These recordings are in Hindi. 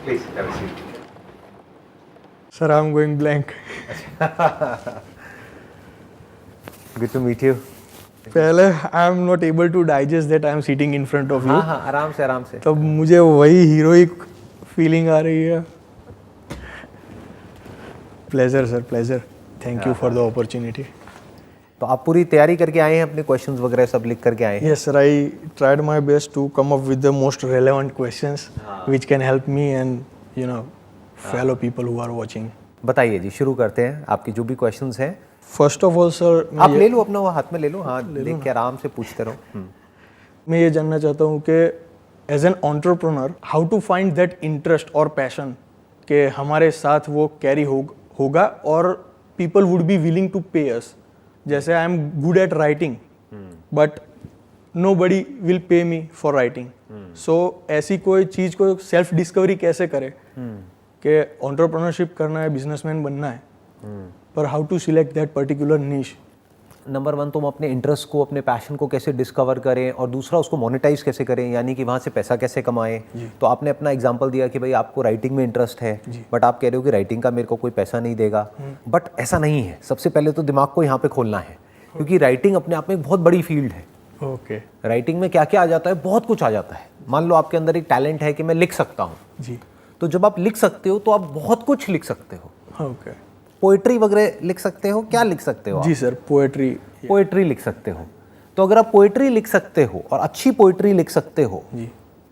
Please have a seat. Sir, I'm going blank. Good to meet you. पहले I am not able to digest that I am sitting in front of you, हाँ हाँ, आराम से आराम से. तब मुझे वही हीरोइक फीलिंग आ रही है. Pleasure sir, pleasure. Thank you for the opportunity. तो आप पूरी तैयारी करके आए हैं, अपने क्वेश्चंस वगैरह सब लिख करके आए हैं? Yes sir, I tried my best to come up with the most relevant questions which can help me and fellow people who are watching. बताइए जी, शुरू करते हैं. आपकी जो भी क्वेश्चंस हैं First of all sir, आप ले लो, अपना वो हाथ में ले लो. हाँ, लेके के आराम से पूछते रहो. मैं ये जानना चाहता हूँ कि as an entrepreneur how to find that interest और पैशन कि हमारे साथ वो कैरी होगा और people would be willing to pay us. जैसे I am good at writing but nobody will pay me for writing. सो ऐसी कोई चीज़ को सेल्फ डिस्कवरी कैसे करे कि एंटरप्रेन्योरशिप करना है, बिजनेसमैन बनना है, पर how to select that particular niche. Number 1 तुम अपने इंटरेस्ट को, अपने पैशन को कैसे डिस्कवर करें, और दूसरा उसको मोनेटाइज कैसे करें, यानी कि वहाँ से पैसा कैसे कमाएं. तो आपने अपना एग्जांपल दिया कि भाई आपको राइटिंग में इंटरेस्ट है, बट आप कह रहे हो कि राइटिंग का मेरे को कोई पैसा नहीं देगा. बट ऐसा नहीं है. सबसे पहले तो दिमाग को यहाँ पे खोलना है, क्योंकि राइटिंग अपने आप में एक बहुत बड़ी फील्ड है. ओके. राइटिंग में क्या क्या आ जाता है, बहुत कुछ आ जाता है. मान लो आपके अंदर एक टैलेंट है कि मैं लिख सकता हूँ जी. तो जब आप लिख सकते हो तो आप बहुत कुछ लिख सकते हो. ओके. पोएट्री वगैरह लिख सकते हो. क्या लिख सकते हो आप? जी सर, पोएट्री. पोएट्री लिख सकते हो. तो अगर आप पोएट्री लिख सकते हो और अच्छी पोएट्री लिख सकते हो जी,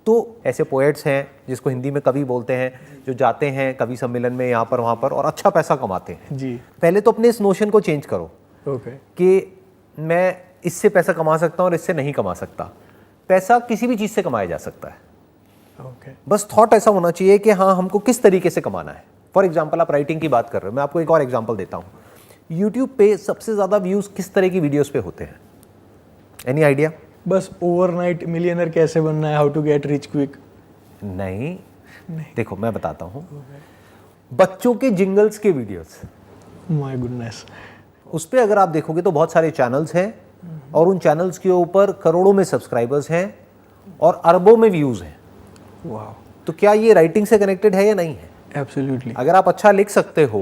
तो ऐसे पोएट्स हैं जिसको हिंदी में कवि बोलते हैं, जो जाते हैं कवि सम्मेलन में यहाँ पर वहाँ पर और अच्छा पैसा कमाते हैं. जी. पहले तो अपने इस नोशन को चेंज करो ओके. कि मैं इससे पैसा कमा सकता हूँ और इससे नहीं कमा सकता. पैसा किसी भी चीज़ से कमाया जा सकता है. ओके. बस थॉट ऐसा होना चाहिए कि हाँ, हमको किस तरीके से कमाना है. फॉर एग्जाम्पल, आप राइटिंग की बात कर रहे हो, मैं आपको एक और एग्जाम्पल देता हूँ. यूट्यूब पे सबसे ज़्यादा व्यूज़ किस तरह की वीडियोस पे होते हैं? Any idea? बस ओवरनाइट मिलियनर कैसे बनना है, how to get rich quick. नहीं. देखो मैं बताता हूँ. बच्चों के जिंगल्स के वीडियोस, माय गुडनेस. उस पर अगर आप देखोगे तो बहुत सारे चैनल्स हैं और उन चैनल्स के ऊपर करोड़ों में सब्सक्राइबर्स हैं और अरबों में व्यूज़ हैं. वाह. तो क्या ये राइटिंग से कनेक्टेड है या नहीं है? एब्सोल्युटली. अगर आप अच्छा लिख सकते हो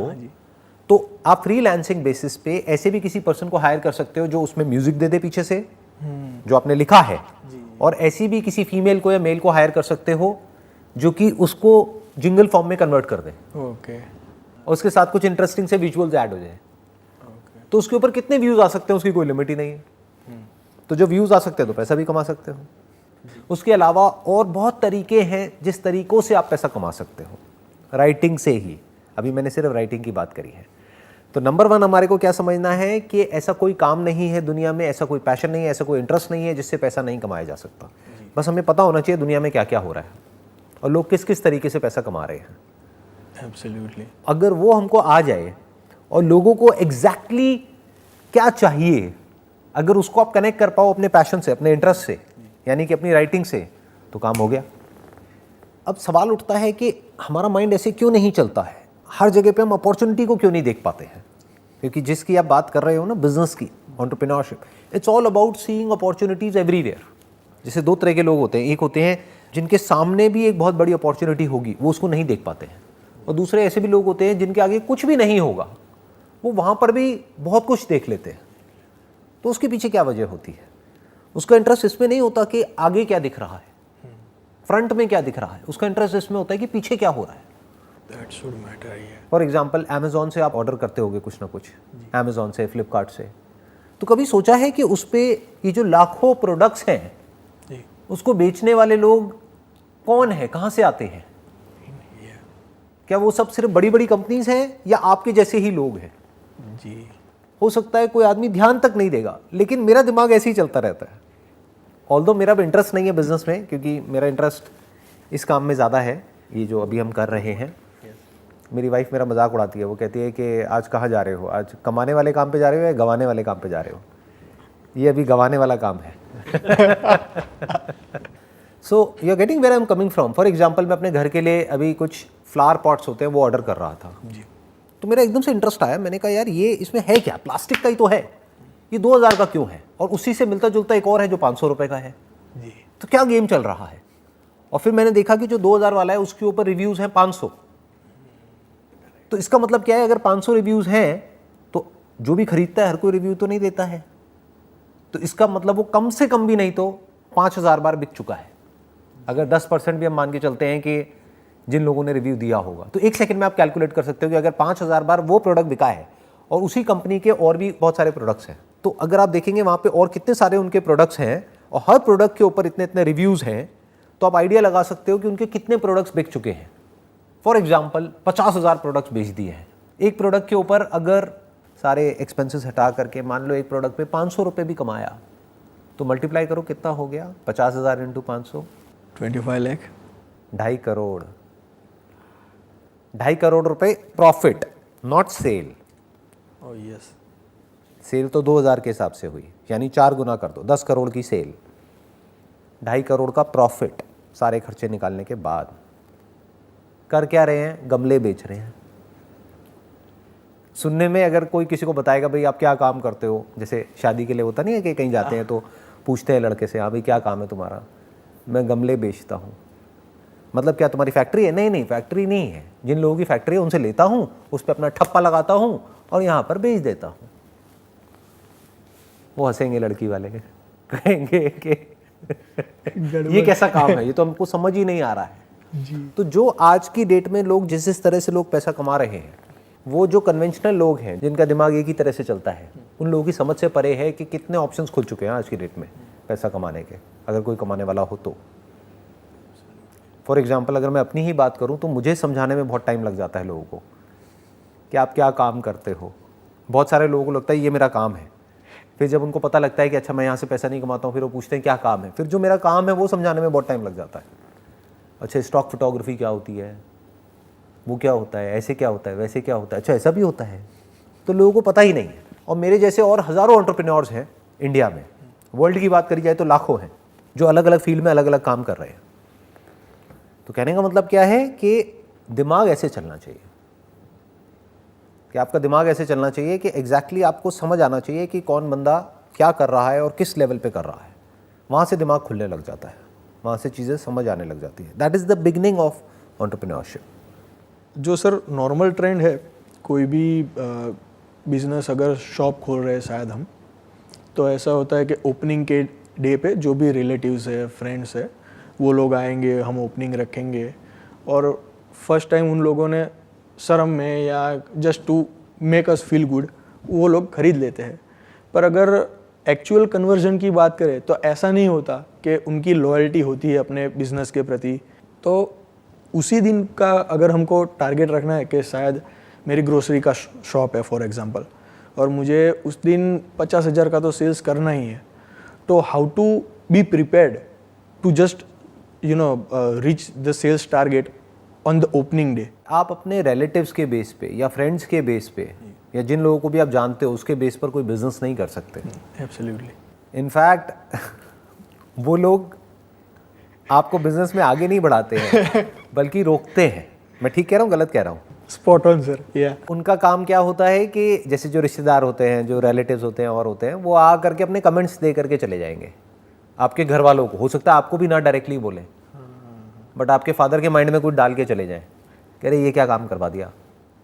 तो आप फ्रीलांसिंग बेसिस पे ऐसे भी किसी पर्सन को हायर कर सकते हो जो उसमें म्यूजिक दे दे पीछे से जो आपने लिखा है, और ऐसी भी किसी फीमेल को या मेल को हायर कर सकते हो जो कि उसको जिंगल फॉर्म में कन्वर्ट कर दे. ओके. और उसके साथ कुछ इंटरेस्टिंग से विजुअल्स ऐड हो जाए. तो उसके ऊपर कितने व्यूज आ सकते हैं उसकी कोई लिमिट ही नहीं है. तो जो व्यूज आ सकते हैं तो पैसा भी कमा सकते हो. उसके अलावा और बहुत तरीके हैं जिस तरीकों से आप पैसा कमा सकते हो राइटिंग से ही. अभी मैंने सिर्फ राइटिंग की बात करी है. तो नंबर 1 हमारे को क्या समझना है कि ऐसा कोई काम नहीं है दुनिया में, ऐसा कोई पैशन नहीं है, ऐसा कोई इंटरेस्ट नहीं है जिससे पैसा नहीं कमाया जा सकता. बस हमें पता होना चाहिए दुनिया में क्या क्या हो रहा है और लोग किस किस तरीके से पैसा कमा रहे हैं. एब्सोल्युटली. अगर वो हमको आ जाए और लोगों को एग्जैक्टली क्या चाहिए, अगर उसको आप कनेक्ट कर पाओ अपने पैशन से, अपने इंटरेस्ट से, यानी कि अपनी राइटिंग से, तो काम हो गया. अब सवाल उठता है कि हमारा माइंड ऐसे क्यों नहीं चलता है, हर जगह पे हम अपॉर्चुनिटी को क्यों नहीं देख पाते हैं? क्योंकि जिसकी आप बात कर रहे हो ना, बिजनेस की, entrepreneurship, it's all about seeing opportunities everywhere. जैसे 2 तरह के लोग होते हैं. एक होते हैं जिनके सामने भी एक बहुत बड़ी अपॉर्चुनिटी होगी, वो उसको नहीं देख पाते हैं. और दूसरे ऐसे भी लोग होते हैं जिनके आगे कुछ भी नहीं होगा, वो वहाँ पर भी बहुत कुछ देख लेते हैं. तो उसके पीछे क्या वजह होती है? उसका इंटरेस्ट इसमें नहीं होता कि आगे क्या दिख रहा है, फ्रंट में क्या दिख रहा है. उसका इंटरेस्ट इसमें होता है कि पीछे क्या हो रहा है. That should matter. For example, Amazon से आप ऑर्डर करते होगे कुछ ना कुछ, अमेजोन से, फ्लिपकार्ट से. तो कभी सोचा है कि उस पर ये जो लाखों प्रोडक्ट्स हैं उसको बेचने वाले लोग कौन है, कहाँ से आते हैं? क्या वो सब सिर्फ बड़ी बड़ी कंपनीज हैं या आपके जैसे ही लोग हैं? जी. हो सकता है कोई आदमी ध्यान तक नहीं देगा, लेकिन मेरा दिमाग ऐसे ही चलता रहता है. ऑल्दो मेरा भी इंटरेस्ट नहीं है बिजनेस में, क्योंकि मेरा इंटरेस्ट इस काम में ज़्यादा है, ये जो अभी हम कर रहे हैं. मेरी वाइफ मेरा मजाक उड़ाती है. वो कहती है कि आज कहाँ जा रहे हो, आज कमाने वाले काम पे जा रहे हो या गंवाने वाले काम पे जा रहे हो? ये अभी गंवाने वाला काम है. So you are getting where I am coming from. For example, मैं अपने घर के लिए अभी कुछ फ्लावर पॉट्स होते हैं वो ऑर्डर कर रहा था. तो मेरा एकदम से इंटरेस्ट आया. मैंने कहा यार ये इसमें है क्या, प्लास्टिक का ही तो है, ये 2000 का क्यों है, और उसी से मिलता जुलता एक और है जो 500 रुपये का है. तो क्या गेम चल रहा है? और फिर मैंने देखा कि जो 2000 वाला है उसके ऊपर रिव्यूज़ हैं 500। तो इसका मतलब क्या है, अगर 500 रिव्यूज़ हैं तो जो भी खरीदता है हर कोई रिव्यू तो नहीं देता है, तो इसका मतलब वो कम से कम भी नहीं तो 5000 बार बिक चुका है। अगर 10% भी हम मान के चलते हैं कि जिन लोगों ने रिव्यू दिया होगा, तो एक सेकंड में आप कैलकुलेट कर सकते हो कि अगर 5000 बार वो प्रोडक्ट बिका है और उसी कंपनी के और भी बहुत सारे प्रोडक्ट्स हैं, तो अगर आप देखेंगे वहाँ पे और कितने सारे उनके प्रोडक्ट्स हैं और हर प्रोडक्ट के ऊपर इतने इतने रिव्यूज़ हैं, तो आप आइडिया लगा सकते हो कि उनके कितने प्रोडक्ट्स बिक चुके हैं। फॉर एग्जाम्पल 50,000 प्रोडक्ट्स बेच दिए हैं। एक प्रोडक्ट के ऊपर अगर सारे एक्सपेंसेस हटा करके मान लो एक प्रोडक्ट पे 500 रुपये भी कमाया, तो मल्टीप्लाई करो कितना हो गया, 50,000 इंटू 500, 25 लाख, 2.5 करोड़। 2.5 करोड़ रुपए profit, not sale. Oh yes, sale तो 2000 के हिसाब से हुई, यानी 4 गुना कर दो, 10 करोड़ की सेल, 2.5 करोड़ का प्रॉफिट सारे खर्चे निकालने के बाद। कर क्या रहे हैं, गमले बेच रहे हैं। सुनने में अगर कोई किसी को बताएगा भाई आप क्या काम करते हो, जैसे शादी के लिए होता नहीं है कि कहीं जाते हैं तो पूछते हैं लड़के से, हाँ भाई क्या काम है तुम्हारा, मैं गमले बेचता हूँ। मतलब क्या तुम्हारी फैक्ट्री है? नहीं नहीं, फैक्ट्री नहीं है, जिन लोगों की फैक्ट्री है उनसे लेता हूँ, उस पर अपना ठप्पा लगाता हूँ और यहाँ पर बेच देता हूँ। वो हंसेंगे लड़की वाले, कहेंगे कि ये कैसा काम है, ये तो हमको समझ ही नहीं आ रहा है जी। तो जो आज की डेट में लोग जिस तरह से लोग पैसा कमा रहे हैं, वो जो कन्वेंशनल लोग हैं जिनका दिमाग एक ही तरह से चलता है, उन लोगों की समझ से परे है कि कितने ऑप्शंस खुल चुके हैं आज की डेट में पैसा कमाने के, अगर कोई कमाने वाला हो तो। फॉर एग्जाम्पल अगर मैं अपनी ही बात करूं तो मुझे समझाने में बहुत टाइम लग जाता है लोगों को कि आप क्या काम करते हो। बहुत सारे लोगों को लगता है ये मेरा काम है, फिर जब उनको पता लगता है कि अच्छा मैं यहाँ से पैसा नहीं कमाता हूँ, फिर वो पूछते हैं क्या काम है, फिर जो मेरा काम है वो समझाने में बहुत टाइम लग जाता है। अच्छा स्टॉक फोटोग्राफी क्या होती है, वो क्या होता है, ऐसे क्या होता है, वैसे क्या होता है, अच्छा ऐसा भी होता है, तो लोगों को पता ही नहीं है। और मेरे जैसे और हज़ारों एंटरप्रेन्योर्स हैं इंडिया में, वर्ल्ड की बात करी जाए तो लाखों हैं जो अलग अलग फील्ड में अलग अलग काम कर रहे हैं। तो कहने का मतलब क्या है कि दिमाग ऐसे चलना चाहिए, कि आपका दिमाग ऐसे चलना चाहिए कि एग्जैक्टली आपको समझ आना चाहिए कि कौन बंदा क्या कर रहा है और किस लेवल पे कर रहा है। वहाँ से दिमाग खुलने लग जाता है, वहाँ से चीज़ें समझ आने लग जाती है। That is the beginning of entrepreneurship. जो सर नॉर्मल ट्रेंड है, कोई भी बिजनेस अगर शॉप खोल रहे हैं शायद हम, तो ऐसा होता है कि ओपनिंग के डे पे जो भी रिलेटिव्स है, फ्रेंड्स है, वो लोग आएंगे, हम ओपनिंग रखेंगे और फर्स्ट टाइम उन लोगों ने शर्म में या just to make us feel good वो लोग खरीद लेते हैं। पर अगर एक्चुअल कन्वर्जन की बात करें तो ऐसा नहीं होता कि उनकी लॉयल्टी होती है अपने बिजनेस के प्रति। तो उसी दिन का अगर हमको टारगेट रखना है कि शायद मेरी ग्रोसरी का शॉप है फॉर एग्जांपल, और मुझे उस दिन 50,000 का तो सेल्स करना ही है, तो how to be prepared to just reach the sales target on the opening day. आप अपने रिलेटिव्स के बेस पे या फ्रेंड्स के बेस पे या जिन लोगों को भी आप जानते हो उसके बेस पर कोई बिजनेस नहीं कर सकते। एब्सोल्युटली। इनफैक्ट वो लोग आपको बिजनेस में आगे नहीं बढ़ाते हैं बल्कि रोकते हैं। मैं ठीक कह रहा हूँ, गलत कह रहा हूँ? Spot on sir. या उनका काम क्या होता है कि जैसे जो रिश्तेदार होते हैं, जो रिलेटिव्स होते हैं और होते हैं, वो आ करके अपने कमेंट्स दे करके चले जाएंगे आपके घर वालों को। हो सकता है आपको भी ना डायरेक्टली बोले, बट आपके फादर के माइंड में कुछ डाल के चले जाएं, कह रहे ये क्या काम करवा दिया,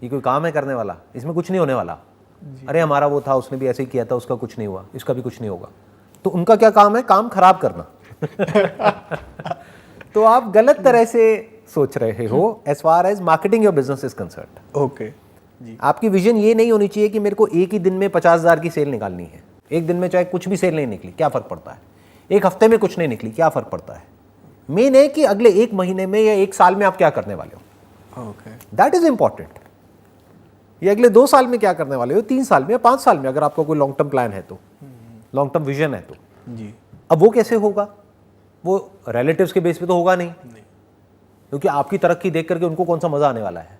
ये कोई काम है करने वाला, इसमें कुछ नहीं होने वाला, अरे हमारा वो था उसने भी ऐसे ही किया था, उसका कुछ नहीं हुआ, इसका भी कुछ नहीं होगा। तो उनका क्या काम है? काम खराब करना। तो आप गलत तरह से सोच रहे हो as far as marketing your business is concerned. Okay जी। आपकी विजन ये नहीं होनी चाहिए कि मेरे को एक ही दिन में 50,000 की सेल निकालनी है। एक दिन में चाहे कुछ भी सेल नहीं निकली क्या फर्क पड़ता है, एक हफ्ते में कुछ नहीं निकली क्या फर्क पड़ता है। मेन है कि अगले एक महीने में या एक साल में आप क्या करने वाले हो। Okay, that is important. ये अगले 2 साल में क्या करने वाले हो, 3 साल में या 5 साल में, अगर आपका कोई लॉन्ग टर्म प्लान है तो, लॉन्ग टर्म विजन है तो जी। अब वो कैसे होगा? वो रिलेटिव्स के बेस पे तो होगा नहीं, क्योंकि आपकी तरक्की देख करके उनको कौन सा मजा आने वाला है।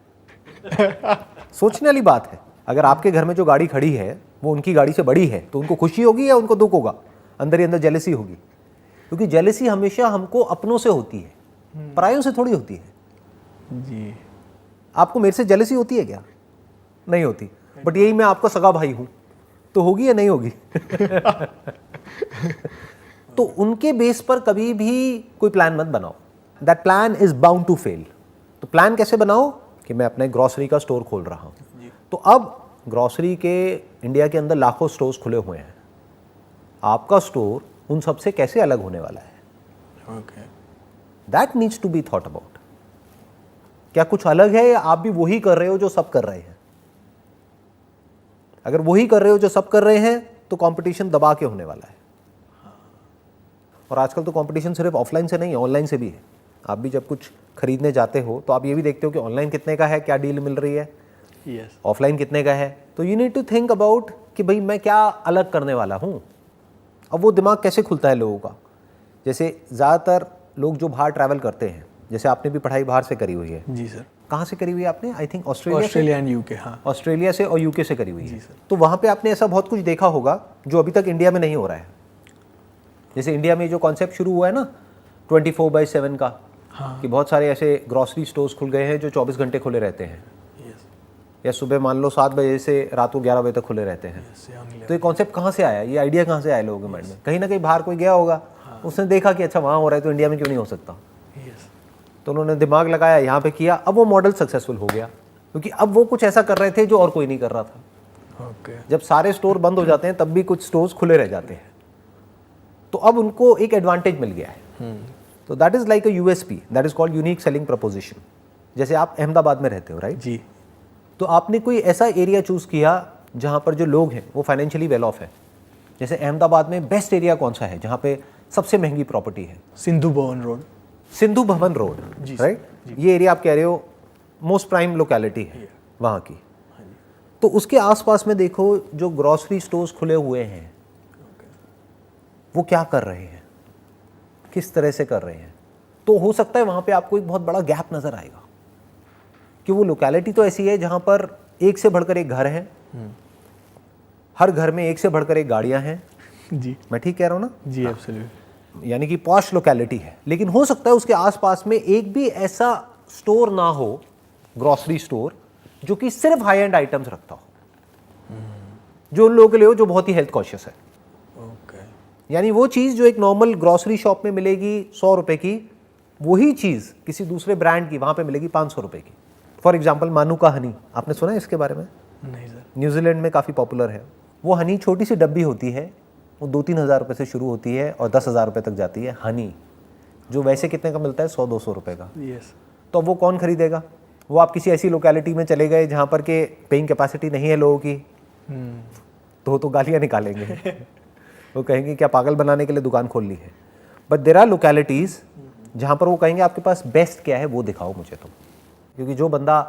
सोचने वाली बात है। अगर आपके घर में जो गाड़ी खड़ी है वो उनकी गाड़ी से बड़ी है तो उनको खुशी होगी या उनको दुख होगा? अंदर ही अंदर जेलसी होगी, क्योंकि जेलसी हमेशा हमको अपनों से होती है, परायों से थोड़ी होती है। जी। आपको मेरे से जेलसी होती है क्या? नहीं होती। बट यही मैं आपका सगा भाई हूं तो होगी या नहीं होगी? तो उनके बेस पर कभी भी कोई प्लान मत बनाओ। That plan is bound to fail. तो प्लान कैसे बनाओ कि मैं अपने ग्रॉसरी का स्टोर खोल रहा हूँ, तो अब ग्रॉसरी के इंडिया के अंदर लाखों स्टोर्स खुले हुए हैं, आपका स्टोर उन सब से कैसे अलग होने वाला है? Okay, that needs to be thought about. क्या कुछ अलग है या आप भी वही कर रहे हो जो सब कर रहे हैं? अगर वही कर रहे हो जो सब कर रहे हैं तो कंपटीशन दबा के होने वाला है। और आजकल तो कंपटीशन सिर्फ ऑफलाइन से नहीं है, ऑनलाइन से भी है। आप भी जब कुछ खरीदने जाते हो तो आप ये भी देखते हो कि ऑनलाइन कितने का है, क्या डील मिल रही है, यस, ऑफलाइन कितने का है। तो you need to think about कि भाई मैं क्या अलग करने वाला हूँ। अब वो दिमाग कैसे खुलता है लोगों का? जैसे ज़्यादातर लोग जो बाहर ट्रैवल करते हैं, जैसे आपने भी पढ़ाई बाहर से करी हुई है। जी सर। कहाँ से करी हुई है आपने? I think Australia and UK. हाँ, ऑस्ट्रेलिया से और यूके से करी हुई है। तो वहाँ पे आपने ऐसा बहुत कुछ देखा होगा जो अभी तक इंडिया में नहीं हो रहा है। जैसे इंडिया में जो कॉन्सेप्ट शुरू हुआ है ना 24/7 का, कि बहुत सारे ऐसे ग्रॉसरी स्टोर्स खुल गए हैं जो 24 घंटे खुले रहते हैं, या सुबह मान लो 7 बजे से रात को 11 बजे तक खुले रहते हैं। तो ये कॉन्सेप्ट कहाँ से आया, ये आइडिया कहाँ से आया लोगों के माइंड में? कहीं ना कहीं बाहर कोई गया होगा, उसने देखा कि अच्छा वहाँ हो रहा है तो इंडिया में क्यों नहीं हो सकता। तो उन्होंने दिमाग लगाया, यहाँ पे किया, अब वो मॉडल सक्सेसफुल हो गया, क्योंकि अब वो कुछ ऐसा कर रहे थे जो और कोई नहीं कर रहा था। जब सारे स्टोर बंद हो जाते हैं तब भी कुछ स्टोर्स खुले रह जाते हैं, तो अब उनको एक एडवांटेज मिल गया है। तो that is like a USP, that is called unique selling preposition. जैसे आप अहमदाबाद में रहते हो, राइट जी, तो आपने कोई ऐसा एरिया चूज किया जहाँ पर जो लोग हैं वो फाइनेंशियली वेल ऑफ है। जैसे अहमदाबाद में बेस्ट एरिया कौन सा है जहाँ पे सबसे महंगी प्रॉपर्टी है? Sindhu Bhavan road. Sindhu Bhavan road, right? ये एरिया आप कह रहे हो मोस्ट प्राइम लोकेलिटी है वहाँ की। तो उसके आसपास में देखो जो ग्रॉसरी स्टोर्स खुले हुए हैं वो क्या कर रहे हैं, किस तरह से कर रहे हैं। तो हो सकता है वहाँ पे आपको एक बहुत बड़ा गैप नज़र आएगा कि वो लोकेलिटी तो ऐसी है जहाँ पर एक से बढ़कर एक घर है, हर घर में एक से बढ़कर एक गाड़ियाँ हैं। जी, मैं ठीक कह रहा हूँ ना? जी, एब्सोल्युटली। यानी कि पॉश लोकेलिटी है, लेकिन हो सकता है उसके आसपास में एक भी ऐसा स्टोर ना हो, ग्रॉसरी स्टोर, जो कि सिर्फ हाई एंड आइटम्स रखता हो, जो उन लोगों के लिए हो जो बहुत ही हेल्थ कॉन्शियस है। यानी वो चीज़ जो एक नॉर्मल ग्रॉसरी शॉप में मिलेगी 100 रुपए की, वही चीज़ किसी दूसरे ब्रांड की वहाँ पे मिलेगी 500 रुपए की। फॉर एग्जाम्पल मानुका हनी, आपने सुना है इसके बारे में? नहीं सर। न्यूजीलैंड में काफ़ी पॉपुलर है। वो हनी छोटी सी डब्बी होती है, वो 2-3 हज़ार रुपये से शुरू होती है और 10,000 रुपये तक जाती है हनी, जो वैसे कितने का मिलता है? 100-200 रुपये का। यस। तो वो कौन खरीदेगा? वो आप किसी ऐसी लोकेलिटी में चले गए जहाँ पर के पेइंग कैपेसिटी नहीं है लोगों की, तो गालियाँ निकालेंगे। वो कहेंगे क्या पागल बनाने के लिए दुकान खोल ली है। बट देयर आर लोकेलिटीज़ जहाँ पर वो कहेंगे आपके पास बेस्ट क्या है वो दिखाओ मुझे तुम। क्योंकि जो बंदा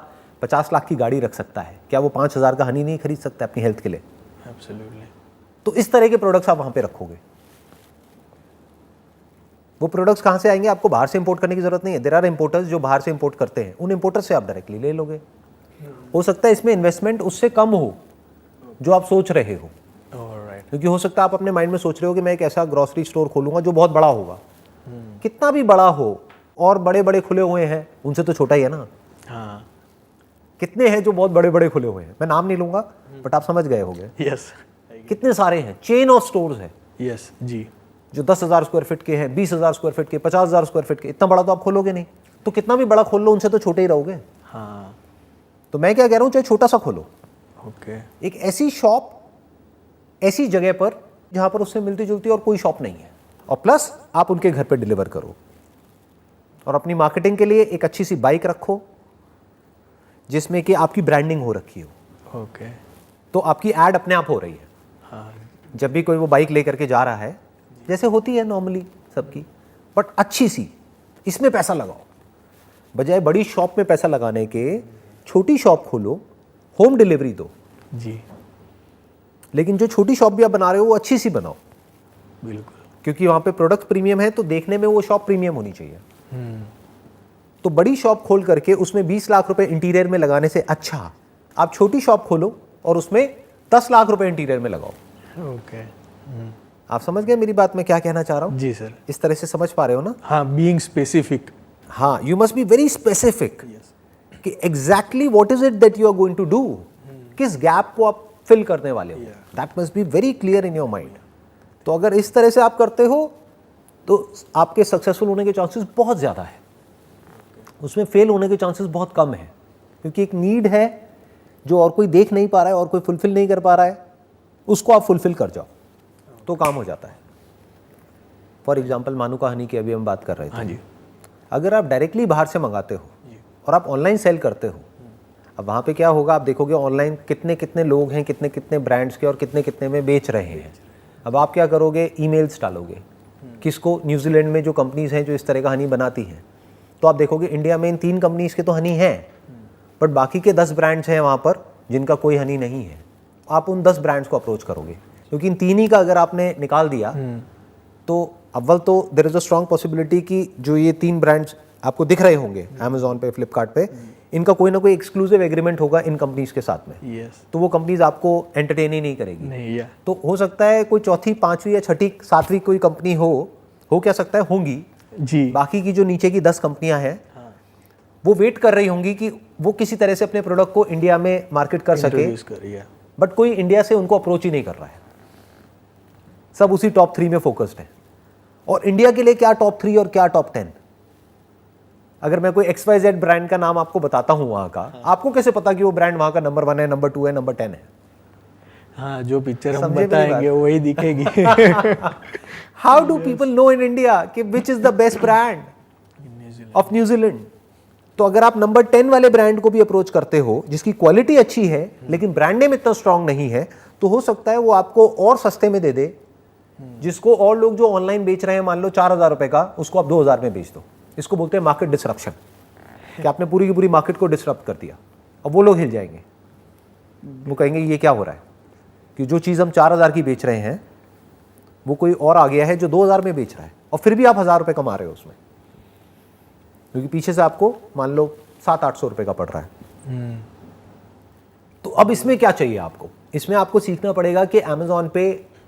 50 लाख की गाड़ी रख सकता है, क्या वो 5,000 का हनी नहीं खरीद सकता अपनी हेल्थ के लिए? एब्सोल्युटली। तो इस तरह के प्रोडक्ट्स आप वहाँ पे रखोगे। वो प्रोडक्ट्स कहाँ से आएंगे? आपको बाहर से इंपोर्ट करने की जरूरत नहीं है। देयर आर इंपोर्टर्स जो बाहर से इंपोर्ट करते हैं, उन इंपोर्टर्स से आप डायरेक्टली ले लोगे। हो सकता है इसमें इन्वेस्टमेंट उससे कम हो जो आप सोच रहे हो, क्योंकि हो सकता है आप अपने माइंड में सोच रहे हो कि मैं एक ऐसा ग्रॉसरी स्टोर खोलूंगा जो बहुत बड़ा होगा। कितना भी बड़ा हो, और बड़े बड़े खुले हुए हैं, उनसे तो छोटा ही है ना। हाँ, कितने हैं जो बहुत बड़े बड़े खुले हुए हैं, मैं नाम नहीं लूंगा बट आप समझ गए होंगे। यस, कितने सारे हैं, चेन ऑफ स्टोर्स है यस, जी, जो 10,000 स्क्वायर फीट के हैं, 20,000 स्क्वायर फीट के, 50,000 स्क्वायर फीट के। इतना बड़ा तो आप खोलोगे नहीं, तो कितना भी बड़ा खोल लो उनसे तो छोटे ही रहोगे। हाँ, तो मैं क्या कह रहा हूँ, चाहे छोटा सा खोलो, ओके, एक ऐसी शॉप ऐसी जगह पर जहां पर उससे मिलती जुलती और कोई शॉप नहीं है, और प्लस आप उनके घर पे डिलीवर करो। और अपनी मार्केटिंग के लिए एक अच्छी सी बाइक रखो जिसमें कि आपकी ब्रांडिंग हो रखी हो, ओके, तो आपकी एड अपने आप हो रही है। हाँ, जब भी कोई वो बाइक लेकर के जा रहा है, जैसे होती है नॉर्मली सबकी, बट अच्छी सी, इसमें पैसा लगाओ। बजाय बड़ी शॉप में पैसा लगाने के छोटी शॉप खोलो, होम डिलीवरी दो। जी, लेकिन जो छोटी शॉप भी आप बना रहे हो वो अच्छी सी बनाओ, बिल्कुल, क्योंकि वहाँ पे प्रोडक्ट प्रीमियम है, तो देखने में वो शॉप प्रीमियम होनी चाहिए। तो बड़ी शॉप खोल करके उसमें 20 लाख रुपए इंटीरियर में लगाने से अच्छा आप छोटी शॉप खोलो और उसमें 10 लाख रुपए इंटीरियर में लगाओ। ओके, आप समझ गए मेरी बात, मैं क्या कहना चाह रहा हूँ? जी सर, इस तरह से समझ पा रहे हो ना? हाँ, बीइंग स्पेसिफिक। हाँ, you must be very specific कि exactly what is it that you are going to do, किस गैप को आप फिल करने वाले हो, that must be very clear in your mind. तो अगर इस तरह से आप करते हो तो आपके सक्सेसफुल होने के चांसेस बहुत ज़्यादा है। उसमें फेल होने के चांसेस बहुत कम है, क्योंकि एक नीड है जो और कोई देख नहीं पा रहा है और कोई फुलफिल नहीं कर पा रहा है, उसको आप फुलफिल कर जाओ तो काम हो जाता है। फॉर एग्जाम्पल मानुका हनी की अभी हम बात कर रहे थे। हाँ जी। अगर आप डायरेक्टली बाहर से मंगाते हो और आप ऑनलाइन सेल करते हो, अब वहाँ पे क्या होगा, आप देखोगे ऑनलाइन कितने कितने लोग हैं, कितने कितने ब्रांड्स के और कितने कितने में बेच रहे हैं। अब आप क्या करोगे, ईमेल्स डालोगे किसको, न्यूजीलैंड में जो कंपनीज हैं जो इस तरह का हनी बनाती हैं, तो आप देखोगे इंडिया में इन 3 कंपनीज के तो हनी हैं, बट बाकी के 10 ब्रांड्स हैं वहाँ पर जिनका कोई हनी नहीं है। आप उन 10 ब्रांड्स को अप्रोच करोगे, क्योंकि इन 3 ही का अगर आपने निकाल दिया तो अव्वल तो there is a strong possibility कि जो ये 3 ब्रांड्स आपको दिख रहे होंगे अमेजोन पे, फ्लिपकार्ट पे, इनका कोई ना कोई एक्सक्लूसिव एग्रीमेंट होगा इन कंपनीज के साथ में। यस। तो वो कंपनीज आपको एंटरटेन ही नहीं करेगी। नहीं, या तो हो सकता है कोई चौथी, 5वीं या 6ठी, 7वीं कोई कंपनी हो क्या सकता है, होंगी। जी। बाकी की जो नीचे की 10 कंपनियां हैं वो वेट कर रही होंगी कि वो किसी तरह से अपने प्रोडक्ट को इंडिया में मार्केट कर सके, बट कोई इंडिया से उनको अप्रोच ही नहीं कर रहा है। सब उसी टॉप 3 में फोकस्ड है। और इंडिया के लिए क्या टॉप 3 और क्या टॉप 10? अगर मैं कोई XYZ ब्रांड का नाम आपको बताता हूं वहां का, आपको कैसे पता कि वो ब्रांड वहां का नंबर 1 है, नंबर 2 है, नंबर 10 है? हाँ, जो पिक्चर हम समझे मेरी बताएंगे वही दिखेगी। How do people know in India कि which is the best brand of New Zealand? तो अगर आप नंबर 10 वाले ब्रांड को भी अप्रोच करते हो जिसकी क्वालिटी अच्छी है लेकिन ब्रांड नेम इतना स्ट्रांग नहीं है, तो हो सकता है वो आपको और सस्ते में दे दे, जिसको और लोग जो ऑनलाइन बेच रहे हैं मान लो 4,000 रुपए का, उसको आप 2,000 में बेच दो। इसको बोलते हैं मार्केट डिसरप्शन, कि आपने पूरी की पूरी मार्केट को डिसरप्ट कर दिया। अब वो लोग हिल जाएंगे, वो कहेंगे ये क्या हो रहा है कि जो चीज़ हम 4,000 की बेच रहे हैं वो कोई और आ गया है जो 2,000 में बेच रहा है, और फिर भी आप 1,000 रुपये कमा रहे हो उसमें, क्योंकि पीछे से आपको मान लो 700-800 रुपये का पड़ रहा है। तो अब इसमें क्या चाहिए आपको? इसमें आपको सीखना पड़ेगा कि अमेजोन पे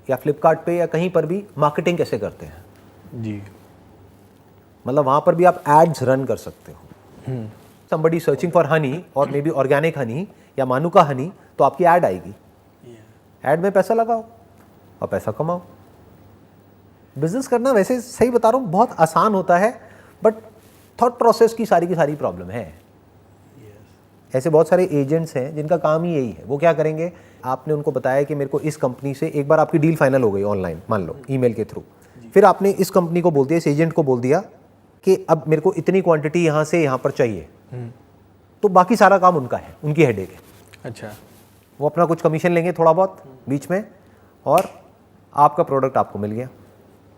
या फ्लिपकार्ट पे या कहीं पर भी मार्केटिंग कैसे करते हैं। जी। मतलब वहां पर भी आप एड्स रन कर सकते हो। समबडी सर्चिंग फॉर हनी और मे बी ऑर्गेनिक हनी या मानुका हनी, तो आपकी ऐड आएगी। ऐड में पैसा लगाओ और पैसा कमाओ। बिजनेस करना वैसे सही बता रहा हूँ बहुत आसान होता है, बट थॉट प्रोसेस की सारी प्रॉब्लम है। ऐसे बहुत सारे एजेंट्स हैं जिनका काम ही यही है। वो क्या करेंगे, आपने उनको बताया कि मेरे को इस कंपनी से, एक बार आपकी डील फाइनल हो गई ऑनलाइन मान लो ईमेल के थ्रू, फिर आपने इस कंपनी को बोल दिया, इस एजेंट को बोल दिया कि अब मेरे को इतनी क्वांटिटी यहाँ से यहाँ पर चाहिए, तो बाकी सारा काम उनका है, उनकी हेडेक है। अच्छा। वो अपना कुछ कमीशन लेंगे थोड़ा बहुत बीच में, और आपका प्रोडक्ट आपको मिल गया।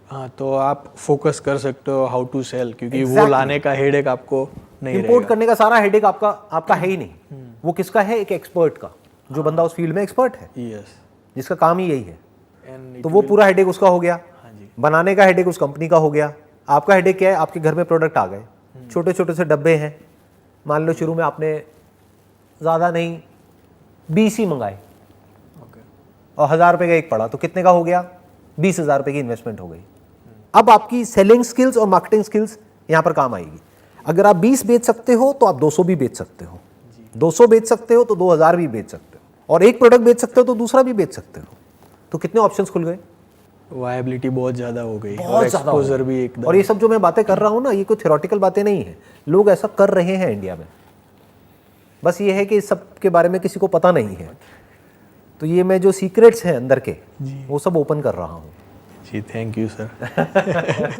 हाँ, तो आप फोकस कर सकते हो हाउ टू सेल, क्योंकि वो Exactly. लाने का हेडेक आपको नहीं इंपोर्ट रहेगा। करने का सारा हेडेक आपका है ही नहीं। वो किसका है? एक एक्सपर्ट का, जो बंदा उस फील्ड में एक्सपर्ट है, यस। जिसका काम ही यही है। एंड तो वो पूरा हेडेक उसका हो गया। हाँ जी। बनाने का हेडेक उस कंपनी का हो गया। आपका हेडेक क्या है? आपके घर में प्रोडक्ट आ गए, छोटे छोटे से डब्बे हैं, मान लो शुरू में आपने ज़्यादा नहीं 20 ही मंगाए और 1,000 रुपये का एक पड़ा, तो कितने का हो गया? 20,000 रुपये की इन्वेस्टमेंट हो गई। अब आपकी सेलिंग स्किल्स और मार्केटिंग स्किल्स यहाँ पर काम आएगी। अगर आप 20 बेच सकते हो तो आप 200 भी बेच सकते हो, 200 बेच सकते हो तो 2,000 भी बेच सकते हो, और एक प्रोडक्ट बेच सकते हो तो दूसरा भी बेच सकते हो। तो कितने ऑप्शंस खुल गए? वायबिलिटी बहुत ज़्यादा हो गई, और बहुत ज़्यादा हो एक्सपोजर गया। भी एकदम। और ये सब जो मैं बातें कर रहा हूँ ना, ये कोई थ्योरेटिकल बातें नहीं है, लोग ऐसा कर रहे हैं इंडिया में। बस ये है कि इस सब के बारे में किसी को पता नहीं है। तो ये मैं जो सीक्रेट्स हैं अंदर के, वो सब ओपन कर रहा हूँ। जी, thank you sir.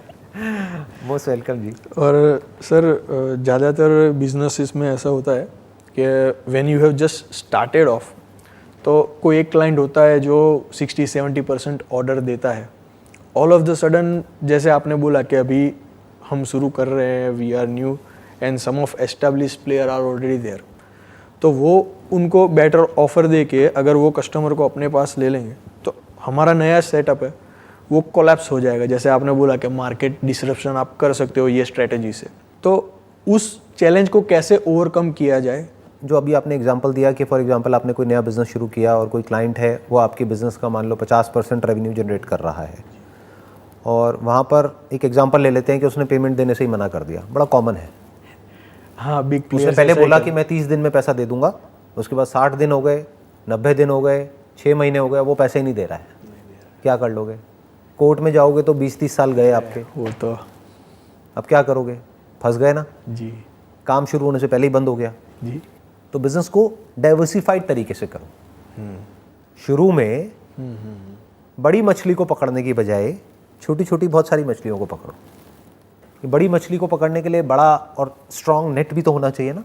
Most welcome जी। और सर, ज़्यादातर बिजनेसेस में ऐसा होता है कि when you have just started off, तो कोई एक क्लाइंट होता है जो 60-70% ऑर्डर देता है। ऑल ऑफ द सडन, जैसे आपने बोला कि अभी हम शुरू कर रहे हैं, we are new and some of establish player are already there, तो वो उनको बेटर ऑफर दे के अगर वो कस्टमर को अपने पास ले लेंगे तो हमारा नया सेटअप है वो कोलैप्स हो जाएगा। जैसे आपने बोला कि मार्केट डिसरप्शन आप कर सकते हो ये स्ट्रेटजी से, तो उस चैलेंज को कैसे ओवरकम किया जाए? जो अभी आपने एग्जांपल दिया कि फॉर एग्जांपल आपने कोई नया बिजनेस शुरू किया और कोई क्लाइंट है, वो आपके बिजनेस का मान लो 50% रेवेन्यू जनरेट कर रहा है, और वहाँ पर एक एग्जांपल ले लेते हैं कि उसने पेमेंट देने से ही मना कर दिया। बड़ा कॉमन है। हाँ, बिग उसने प्लेयर पहले बोला कि मैं 30 दिन में पैसा दे दूंगा, उसके बाद 60 दिन हो गए, 90 दिन हो गए, 6 महीने हो गए, वो पैसे ही नहीं दे रहा है। क्या कर लोगे? कोर्ट में जाओगे तो 20-30 साल गए आपके। वो तो अब क्या करोगे? फंस गए ना। जी। काम शुरू होने से पहले ही बंद हो गया। जी। तो बिजनेस को डाइवर्सिफाइड तरीके से करो। शुरू में बड़ी मछली को पकड़ने की बजाय छोटी छोटी बहुत सारी मछलियों को पकड़ो। ये बड़ी मछली को पकड़ने के लिए बड़ा और स्ट्रांग नेट भी तो होना चाहिए ना।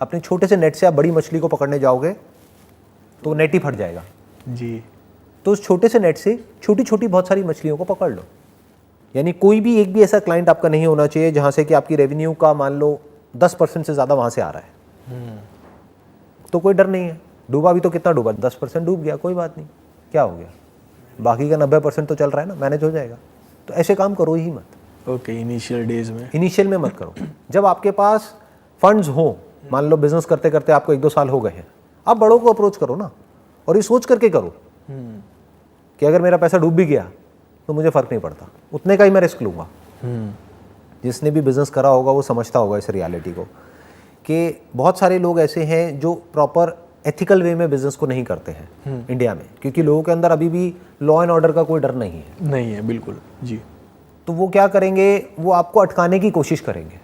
अपने छोटे से नेट से आप बड़ी मछली को पकड़ने जाओगे तो नेट ही फट जाएगा। जी। तो उस छोटे से नेट से छोटी छोटी बहुत सारी मछलियों को पकड़ लो। यानी कोई भी एक भी ऐसा क्लाइंट आपका नहीं होना चाहिए जहां से कि आपकी रेवेन्यू का मान लो 10% से ज़्यादा वहां से आ रहा है। तो कोई डर नहीं है। डूबा भी तो कितना डूबा, 10% डूब गया, कोई बात नहीं, क्या हो गया, बाकी का 90% तो चल रहा है ना, मैनेज हो जाएगा। तो ऐसे काम करो ही मत। ओके, इनिशियल डेज में, इनिशियल में मत करो। जब आपके पास फंड्स हो, मान लो बिजनेस करते करते आपको 1-2 साल हो गए हैं, आप बड़ों को अप्रोच करो ना, और ये सोच करके करो कि अगर मेरा पैसा डूब भी गया तो मुझे फ़र्क नहीं पड़ता, उतने का ही मैं रिस्क लूँगा। जिसने भी बिज़नेस करा होगा वो समझता होगा इस रियलिटी को कि बहुत सारे लोग ऐसे हैं जो प्रॉपर एथिकल वे में बिजनेस को नहीं करते हैं इंडिया में, क्योंकि लोगों के अंदर अभी भी लॉ एंड ऑर्डर का कोई डर नहीं है। नहीं है, बिल्कुल जी। तो वो क्या करेंगे, वो आपको अटकाने की कोशिश करेंगे।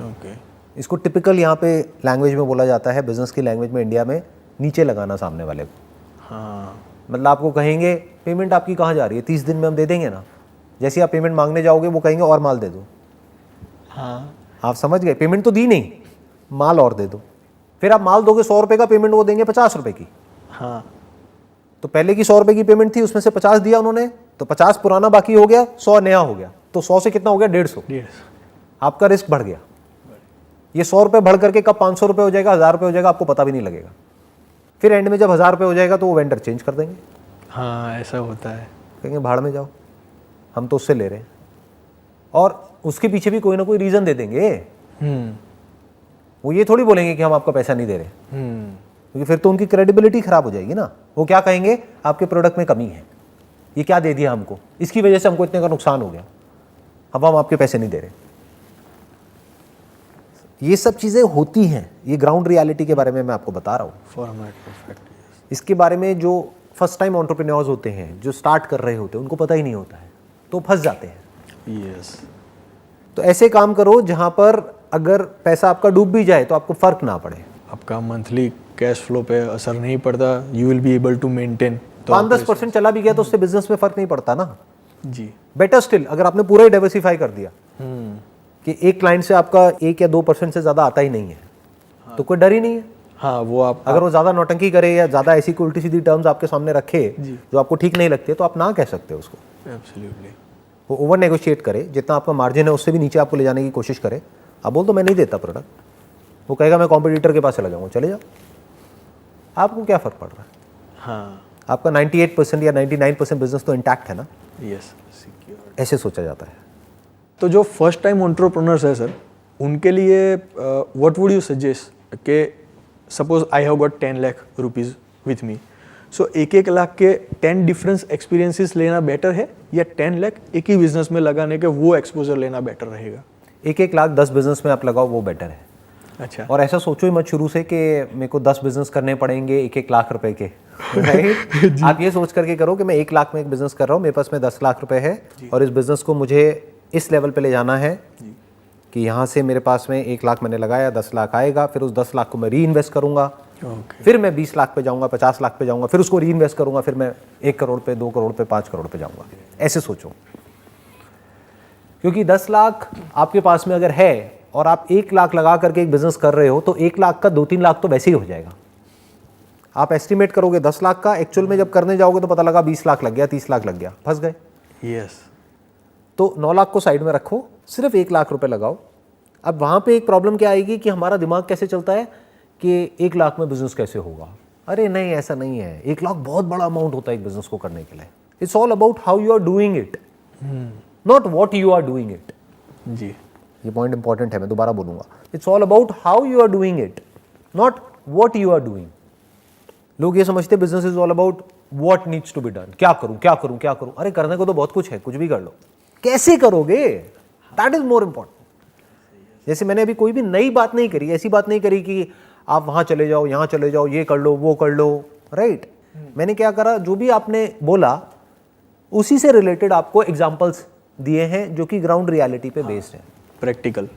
ओके। इसको टिपिकल यहाँ पे लैंग्वेज में बोला जाता है, बिजनेस की लैंग्वेज में इंडिया में, नीचे लगाना सामने वाले को। हाँ। मतलब आपको कहेंगे पेमेंट आपकी कहाँ जा रही है, 30 दिन में हम दे देंगे ना। जैसे ही आप पेमेंट मांगने जाओगे वो कहेंगे और माल दे दो। हाँ, आप समझ गए, पेमेंट तो दी नहीं, माल और दे दो। फिर आप माल दोगे 100 रुपये का, पेमेंट वो देंगे 50 रुपये की। हाँ। तो पहले की 100 रुपये की पेमेंट थी, उसमें से 50 दिया उन्होंने, तो 50 पुराना बाकी हो गया, 100 नया हो गया। तो 100 से कितना हो गया, 150। आपका रिस्क बढ़ गया। ये 100 रुपये बढ़ करके कब 500 रुपये हो जाएगा, 1000 रुपये हो जाएगा, आपको पता भी नहीं लगेगा। फिर एंड में जब 1000 रुपये हो जाएगा तो वो वेंडर चेंज कर देंगे। हाँ, ऐसा होता है। कहेंगे भाड़ में जाओ, हम तो उससे ले रहे हैं। और उसके पीछे भी कोई ना कोई रीज़न दे देंगे। वो ये थोड़ी बोलेंगे कि हम आपका पैसा नहीं दे रहे, क्योंकि फिर तो उनकी क्रेडिबिलिटी खराब हो जाएगी ना। वो क्या कहेंगे, आपके प्रोडक्ट में कमी है, ये क्या दे दिया हमको, इसकी वजह से हमको इतने का नुकसान हो गया, अब हम आपके पैसे नहीं दे रहे। ये सब चीज़ें होती हैं, ये ग्राउंड रियलिटी के बारे में मैं आपको बता रहा हूँ। Format perfect. इसके बारे में जो फर्स्ट टाइम एंटरप्रेन्योर्स होते हैं, जो स्टार्ट कर रहे होते हैं, उनको पता ही नहीं होता है, तो फंस जाते हैं। यस। तो ऐसे काम करो जहाँ पर अगर पैसा आपका डूब भी जाए तो आपको फ़र्क ना पड़े, आपका मंथली कैश फ्लो पे असर नहीं पड़ता, you will be able to maintain. 5-10% चला भी गया तो उससे बिजनेस में फ़र्क नहीं पड़ता ना। जी। बेटर स्टिल, अगर आपने पूरा ही डाइवर्सिफाई कर दिया कि एक क्लाइंट से आपका 1 या 2% से ज़्यादा आता ही नहीं है, तो कोई डर ही नहीं है। हाँ, वो आप अगर वो ज़्यादा नौटंकी करे या ज़्यादा ऐसी कोई उल्टी सीधी टर्म्स आपके सामने रखे जो आपको ठीक नहीं लगते, तो आप ना कह सकते हो उसको। एब्सोल्युटली। वो ओवर नेगोशिएट करे, जितना आपका मार्जिन है उससे भी नीचे आपको ले जाने की कोशिश करे। आप बोल तो मैं नहीं देता प्रोडक्ट, वो कहेगा मैं कॉम्पिटिटर के पास चला जाऊँगा, चले जाओ, आपको क्या फ़र्क पड़ रहा है। हाँ। आपका 98% या 99% बिजनेस तो इंटैक्ट है ना। Yes, secure. ऐसे सोचा जाता है। तो जो फर्स्ट टाइम एंटरप्रेन्योर्स है सर, उनके लिए व्हाट वुड यू सजेस्ट कि suppose I have got 10 lakh rupees with me, so 1-1 lakh के 10 डिफरेंस एक्सपीरियंसेस लेना बेटर है या 10 लाख एक ही बिजनेस में लगाने के वो एक्सपोजर लेना बेटर रहेगा? 1-1 लाख 10 बिजनेस में आप लगाओ, वो बेटर है। अच्छा। और ऐसा सोचो ही मत शुरू से कि मेरे को 10 बिजनेस करने पड़ेंगे 1-1 लाख रुपए के, राइट? आप ये सोच करके करो कि मैं 1 लाख में एक बिजनेस कर रहा हूँ, मेरे पास में 10 लाख रुपए है और इस बिजनेस को मुझे इस लेवल पे ले जाना है कि यहाँ से मेरे पास में 1 लाख मैंने लगाया, 10 लाख आएगा, फिर उस 10 लाख को मैं री इन्वेस्ट करूँगा, फिर मैं 20 लाख पे जाऊँगा, 50 लाख पे जाऊँगा, फिर उसको री इन्वेस्ट करूँगा, फिर मैं 1 करोड़ पे, 2 करोड़ पे, 5 करोड़ पे जाऊँगा। ऐसे सोचो, क्योंकि 10 लाख आपके पास में अगर है और आप 1 लाख लगा करके एक बिजनेस कर रहे हो तो 1 लाख का 2-3 लाख तो वैसे ही हो जाएगा। आप एस्टिमेट करोगे 10 लाख का, एक्चुअल में जब करने जाओगे तो पता लगा 20 लाख लग गया, 30 लाख लग गया, फंस गए। यस। तो 9 लाख को साइड में रखो, सिर्फ 1 लाख रुपए लगाओ। अब वहाँ पे एक प्रॉब्लम क्या आएगी कि हमारा दिमाग कैसे चलता है कि 1 लाख में बिजनेस कैसे होगा। अरे नहीं, ऐसा नहीं है। 1 लाख बहुत बड़ा अमाउंट होता है एक बिजनेस को करने के लिए। It's all about how you are doing it, not what you are doing it. जी, ये पॉइंट इंपॉर्टेंट है, मैं दोबारा बोलूंगा। It's all about how you are doing it, not what you are doing. लोग ये समझते हैं business is all about what needs to be done, क्या करूं क्या करूं क्या करूं। अरे करने को तो बहुत कुछ है, कुछ भी कर लो, कैसे करोगे, दैट इज मोर इंपॉर्टेंट। जैसे मैंने अभी कोई भी नई बात नहीं करी, ऐसी बात नहीं करी कि आप वहां चले जाओ, यहां चले जाओ, ये कर लो, वो कर लो, राइट? मैंने क्या करा, जो भी आपने बोला उसी से रिलेटेड आपको एग्जाम्पल्स दिए हैं जो कि ग्राउंड रियलिटी पे बेस्ड है। प्रैक्टिकल।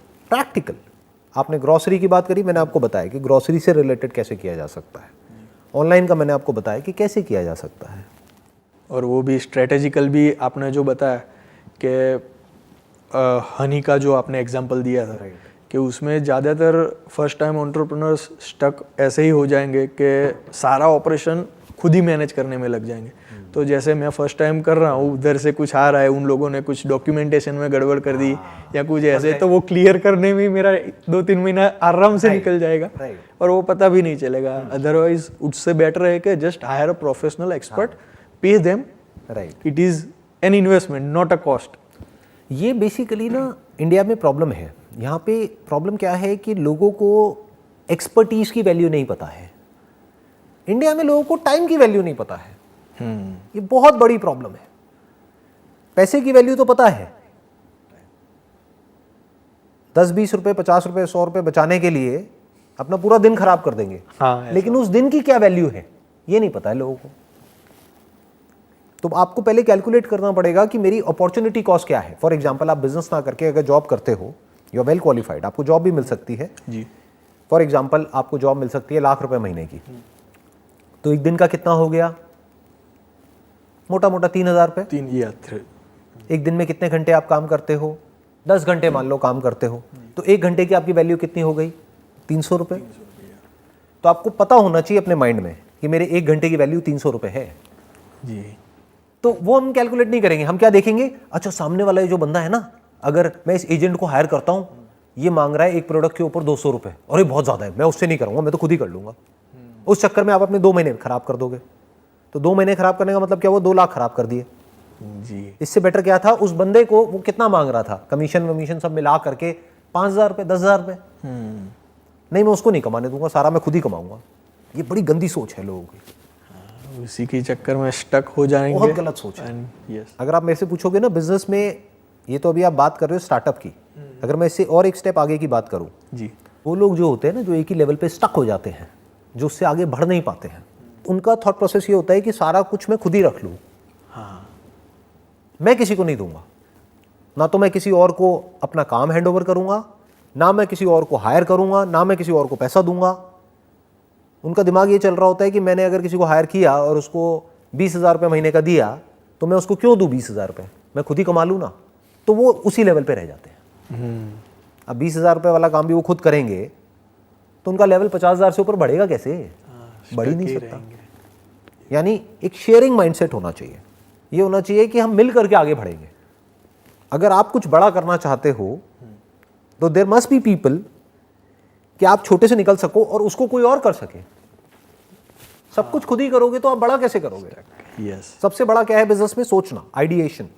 आपने ग्रॉसरी की बात करी, मैंने आपको बताया कि ग्रॉसरी से रिलेटेड कैसे किया जा सकता है। ऑनलाइन का मैंने आपको बताया कि कैसे किया जा सकता है। और वो भी स्ट्रेटेजिकल भी आपने जो बताया कि हनी का जो आपने एग्जांपल दिया था कि उसमें ज़्यादातर फर्स्ट टाइम एंटरप्रेन्योर्स स्टक ऐसे ही हो जाएंगे कि सारा ऑपरेशन खुद ही मैनेज करने में लग जाएंगे। तो जैसे मैं फर्स्ट टाइम कर रहा हूँ, उधर से कुछ आ रहा है, उन लोगों ने कुछ डॉक्यूमेंटेशन में गड़बड़ कर दी या कुछ ऐसे, तो वो क्लियर करने में मेरा 2-3 महीना आराम से निकल जाएगा और वो पता भी नहीं चलेगा। अदरवाइज उससे बेटर है कि just higher a professional expert, pay them, it is an investment not a cost. ये बेसिकली ना इंडिया में प्रॉब्लम है। यहाँ पे प्रॉब्लम क्या है कि लोगों को एक्सपर्टीज की वैल्यू नहीं पता है। इंडिया में लोगों को टाइम की वैल्यू नहीं पता है। ये बहुत बड़ी प्रॉब्लम है। पैसे की वैल्यू तो पता है, 10-20 रुपए, 50 रुपए, 100 रुपए बचाने के लिए अपना पूरा दिन खराब कर देंगे। लेकिन उस दिन की क्या वैल्यू है ये नहीं पता है लोगों को। तो आपको पहले कैलकुलेट करना पड़ेगा कि मेरी अपॉर्चुनिटी कॉस्ट क्या है। फॉर एग्जांपल, आप बिजनेस ना करके अगर जॉब करते हो, यू आर वेल क्वालिफाइड, आपको जॉब भी मिल सकती है जी। फॉर एग्जांपल, आपको जॉब मिल सकती है ₹1,00,000 महीने की, तो एक दिन का कितना हो गया? मोटा मोटा 3,000 रुपये। 3 या 3। एक दिन में कितने घंटे आप काम करते हो? 10 घंटे मान लो काम करते हो, तो 1 घंटे की आपकी वैल्यू कितनी हो गई? 300 रुपये। तो आपको पता होना चाहिए अपने माइंड में कि मेरे 1 घंटे की वैल्यू 300 रुपये है जी। तो वो हम कैलकुलेट नहीं करेंगे। हम क्या देखेंगे? अच्छा, सामने वाला ये जो बंदा है ना, अगर मैं इस एजेंट को हायर करता हूँ, ये मांग रहा है एक प्रोडक्ट के ऊपर 200 रुपये, और ये बहुत ज़्यादा है, मैं उससे नहीं करूँगा, मैं तो खुद ही कर लूँगा। उस चक्कर में आप अपने 2 महीने खराब कर दोगे। तो 2 महीने खराब करने का मतलब क्या हुआ? 2 लाख खराब कर दिए जी। इससे बेटर क्या था? उस बंदे को वो कितना मांग रहा था, कमीशन वमीशन सब मिला करके 5,000 रुपये, 10,000 रुपये। नहीं, मैं उसको नहीं कमाने दूंगा, सारा मैं खुद ही कमाऊंगा। ये बड़ी गंदी सोच है लोगों की। उसी के चक्कर में स्टक हो जाएंगे। बहुत गलत सोच है। यस। अगर आप मेरे से पूछोगे ना बिजनेस में, ये तो अभी आप बात कर रहे हो स्टार्टअप की, अगर मैं इससे और एक स्टेप आगे की बात करूं, जी। वो लोग जो होते हैं ना, जो एक ही लेवल पे स्टक हो जाते हैं, जो उससे आगे बढ़ नहीं पाते हैं, उनका थॉट प्रोसेस ये होता है कि सारा कुछ मैं खुद ही रख लूं, मैं किसी को नहीं दूंगा। ना तो मैं किसी और को अपना काम हैंड ओवर करूंगा, ना मैं किसी और को हायर करूंगा, ना मैं किसी और को पैसा दूंगा। उनका दिमाग ये चल रहा होता है कि मैंने अगर किसी को हायर किया और उसको 20,000 रुपये महीने का दिया, तो मैं उसको क्यों दूं 20,000 रुपये, मैं खुद ही कमा लूँ ना। तो वो उसी लेवल पे रह जाते हैं। अब 20,000 रुपये वाला काम भी वो खुद करेंगे तो उनका लेवल 50,000 से ऊपर बढ़ेगा कैसे? बढ़ ही नहीं सकता। यानी एक शेयरिंग माइंडसेट होना चाहिए। ये होना चाहिए कि हम मिल करके आगे बढ़ेंगे। अगर आप कुछ बड़ा करना चाहते हो तो देयर मस्ट बी पीपल कि आप छोटे से निकल सको और उसको कोई और कर सके। सब कुछ खुद ही करोगे तो आप बड़ा कैसे करोगे? यस। सबसे बड़ा क्या है बिजनेस में? सोचना, आइडिएशन,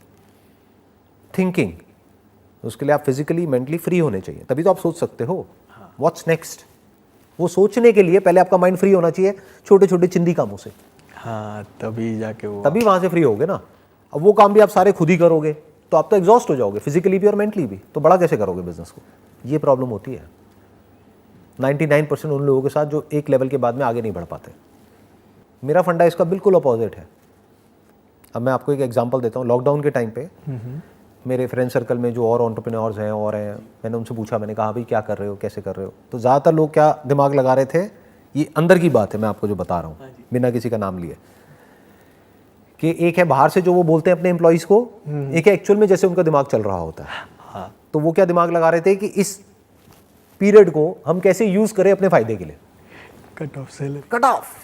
थिंकिंग। उसके लिए आप फिजिकली मेंटली फ्री होने चाहिए, तभी तो आप सोच सकते हो व्हाट्स नेक्स्ट। वो सोचने के लिए पहले आपका माइंड फ्री होना चाहिए छोटे छोटे चिंदी कामों से। हाँ, तभी जाके वो, तभी वहां से फ्री होगे ना। अब वो काम भी आप सारे खुद ही करोगे तो आप तो एग्जॉस्ट हो जाओगे, फिजिकली भी और मेंटली भी। तो बड़ा कैसे करोगे बिजनेस को? ये प्रॉब्लम होती है 99% उन लोगों के साथ जो एक लेवल के बाद में आगे नहीं बढ़ पाते। मेरा फंडा इसका बिल्कुल अपोजिट है। अब मैं आपको एक एग्जांपल देता हूँ। लॉकडाउन के टाइम पे मेरे फ्रेंड सर्कल में जो और एंटरप्रेन्योर्स हैं और हैं, मैंने उनसे पूछा, मैंने कहा भाई क्या कर रहे हो, कैसे कर रहे हो? तो ज़्यादातर लोग क्या दिमाग लगा रहे थे, ये अंदर की बात है, मैं आपको जो बता रहा हूँ बिना किसी का नाम लिए, कि एक है बाहर से जो वो बोलते हैं अपने एम्प्लॉइज को, एक है एक्चुअल में जैसे उनका दिमाग चल रहा होता है। हाँ। तो वो क्या दिमाग लगा रहे थे कि इस पीरियड को हम कैसे यूज करें अपने फायदे के लिए। Cut off sale, cut off,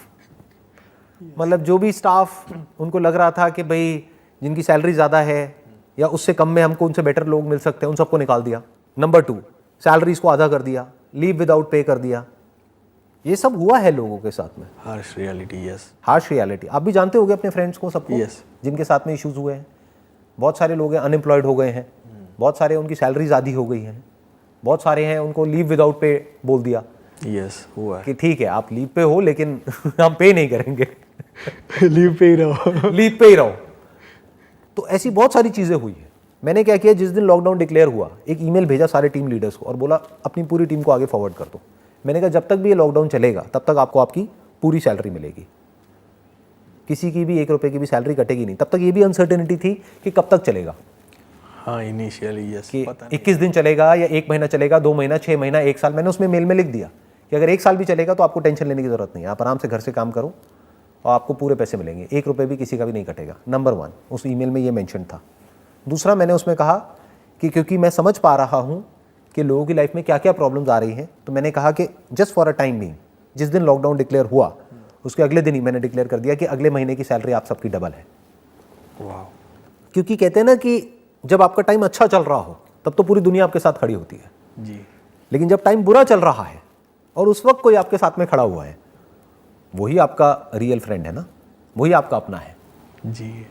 मतलब जो भी स्टाफ उनको लग रहा था कि भाई जिनकी सैलरी ज़्यादा है या उससे कम में हमको उनसे बेटर लोग मिल सकते हैं, उन सबको निकाल दिया। नंबर 2, सैलरीज को आधा कर दिया, लीव विदाउट पे कर दिया। ये सब हुआ है लोगों के साथ में। Harsh reality. Yes. Harsh reality. आप भी जानते होंगे अपने फ्रेंड्स को, सबको Yes. जिनके साथ में इश्यूज हुए हैं। बहुत सारे लोग हैं अनएम्प्लॉयड हो गए हैं, बहुत सारे उनकी सैलरीज आधी हो गई हैं, बहुत सारे हैं उनको लीव विदाउट पे बोल दिया। यस, हुआ है। कि ठीक है आप लीव पे हो लेकिन हम पे नहीं करेंगे। लीव पे ही रहो। लीव पे ही रहो। तो ऐसी बहुत सारी चीज़ें हुई है। मैंने क्या किया, जिस दिन लॉकडाउन डिक्लेयर हुआ, एक ईमेल भेजा सारे टीम लीडर्स को और बोला अपनी पूरी टीम को आगे फॉरवर्ड कर दो। मैंने कहा जब तक भी ये लॉकडाउन चलेगा तब तक आपको आपकी पूरी सैलरी मिलेगी, किसी की भी 1 रुपये की भी सैलरी कटेगी नहीं। तब तक ये भी अनसर्टेनिटी थी कि कब तक चलेगा। हाँ इनिशियली यस, कि पता नहीं 21 दिन चलेगा या 1 महीना चलेगा, 2 महीना, 6 महीना, 1 साल। मैंने उसमें मेल में लिख दिया कि अगर 1 साल भी चलेगा तो आपको टेंशन लेने की जरूरत नहीं है, आप आराम से घर से काम करो और आपको पूरे पैसे मिलेंगे, 1 रुपये भी किसी का भी नहीं कटेगा। नंबर 1 उस ईमेल में ये मेंशन था। दूसरा, मैंने उसमें कहा कि क्योंकि मैं समझ पा रहा हूँ कि लोगों की लाइफ में क्या क्या प्रॉब्लम्स आ रही हैं, तो मैंने कहा कि just for a time being, जिस दिन लॉकडाउन डिक्लेयर हुआ उसके अगले दिन ही मैंने डिक्लेयर कर दिया कि अगले महीने की सैलरी आप सबकी डबल है। वाह, क्योंकि कहते हैं ना कि जब आपका टाइम अच्छा चल रहा हो तब तो पूरी दुनिया आपके साथ खड़ी होती है, जी लेकिन जब टाइम बुरा चल रहा है और उस वक्त कोई आपके साथ में खड़ा हुआ है, वही आपका रियल फ्रेंड है ना, वही आपका अपना है। जी।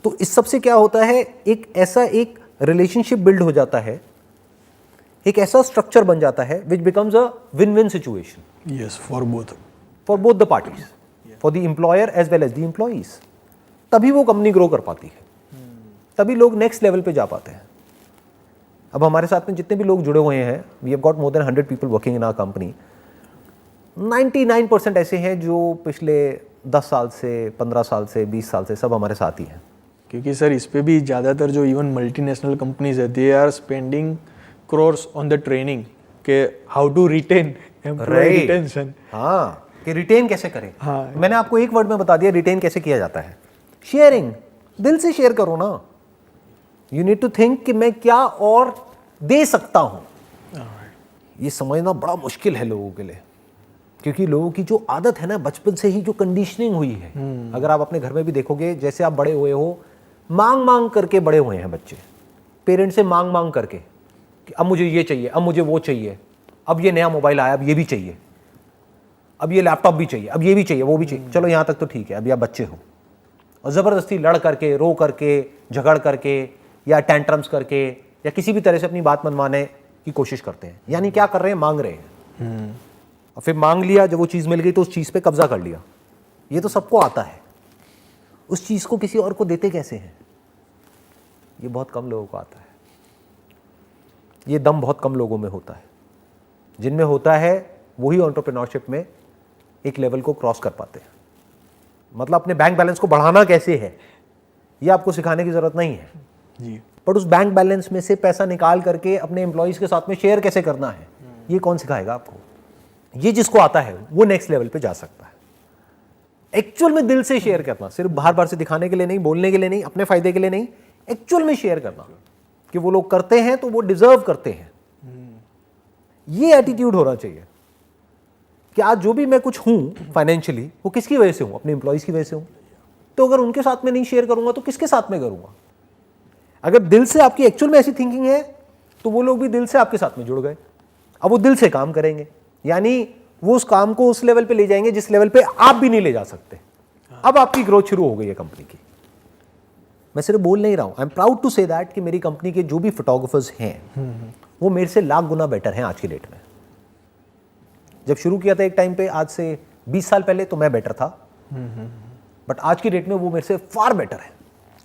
तो इस सब से क्या होता है, एक ऐसा एक रिलेशनशिप बिल्ड हो जाता है, एक ऐसा स्ट्रक्चर बन जाता है which becomes a win win situation yes, for both the parties, for the employer as well as the employees. तभी वो कंपनी ग्रो कर पाती है, तभी लोग नेक्स्ट लेवल पे जा पाते हैं। अब हमारे साथ में जितने भी लोग जुड़े हुए हैं, we have got more than 100 people working in our company. 99% ऐसे हैं जो पिछले 10 साल से, 15 साल से, 20 साल से सब हमारे साथ ही हैं। क्योंकि सर इस पे भी ज़्यादातर जो इवन मल्टीनेशनल कंपनीज है, they are spending crores on the training के how to retain employ retention. हाँ, कि रिटेन कैसे करें। हाँ। मैंने आपको एक वर्ड में बता दिया रिटेन कैसे किया जाता है, शेयरिंग। दिल से शेयर करो ना। यू नीड टू थिंक कि मैं क्या और दे सकता हूं। ये समझना बड़ा मुश्किल है लोगों के लिए, क्योंकि लोगों की जो आदत है ना, बचपन से ही जो कंडीशनिंग हुई है, अगर आप अपने घर में भी देखोगे, जैसे आप बड़े हुए हो, मांग मांग करके बड़े हुए हैं बच्चे, पेरेंट्स से मांग मांग करके कि अब मुझे ये चाहिए, अब मुझे वो चाहिए, अब ये नया मोबाइल आया, अब ये भी चाहिए, अब ये लैपटॉप भी चाहिए, अब ये भी चाहिए, वो भी चाहिए। चलो यहाँ तक तो ठीक है, अभी आप बच्चे हो, और ज़बरदस्ती लड़ करके, रो करके, झगड़ करके, या टेंट्रम्स करके, या किसी भी तरह से अपनी बात मनवाने की कोशिश करते हैं। यानी क्या कर रहे हैं, मांग रहे हैं। और फिर मांग लिया, जब वो चीज़ मिल गई तो उस चीज़ पे कब्जा कर लिया। ये तो सबको आता है। उस चीज़ को किसी और को देते कैसे हैं, ये बहुत कम लोगों को आता है। ये दम बहुत कम लोगों में होता है। जिनमें होता है वही एंटरप्रेन्योरशिप में एक लेवल को क्रॉस कर पाते हैं। मतलब अपने बैंक बैलेंस को बढ़ाना कैसे है, ये आपको सिखाने की ज़रूरत नहीं है जी। बट उस बैंक बैलेंस में से पैसा निकाल करके अपने एम्प्लॉइज़ के साथ में शेयर कैसे करना है, ये कौन सिखाएगा आपको। ये जिसको आता है वो नेक्स्ट लेवल पे जा सकता है। एक्चुअल में दिल से शेयर करना, सिर्फ बार बार से दिखाने के लिए नहीं, बोलने के लिए नहीं, अपने फायदे के लिए नहीं, एक्चुअल में शेयर करना कि वो लोग करते हैं तो वो डिजर्व करते हैं। ये एटीट्यूड होना चाहिए कि आज जो भी मैं कुछ हूं फाइनेंशियली, वो किसकी वजह से हूं, अपने एम्प्लॉइज की वजह से हूं। तो अगर उनके साथ में नहीं शेयर करूंगा तो किसके साथ में करूंगा। अगर दिल से आपकी एक्चुअल में ऐसी थिंकिंग है तो वो लोग भी दिल से आपके साथ में जुड़ गए। अब वो दिल से काम करेंगे, यानी वो उस काम को उस लेवल पे ले जाएंगे जिस लेवल पे आप भी नहीं ले जा सकते। अब आपकी ग्रोथ शुरू हो गई है कंपनी की। मैं सिर्फ बोल नहीं रहा हूं, I am proud to say that कि मेरी कंपनी के जो भी फोटोग्राफर्स हैं वो मेरे से लाख गुना बेटर हैं आज की डेट में। जब शुरू किया था एक टाइम पे, आज से 20 साल पहले, तो मैं बेटर था, बट आज की डेट में वो मेरे से फार बेटर है।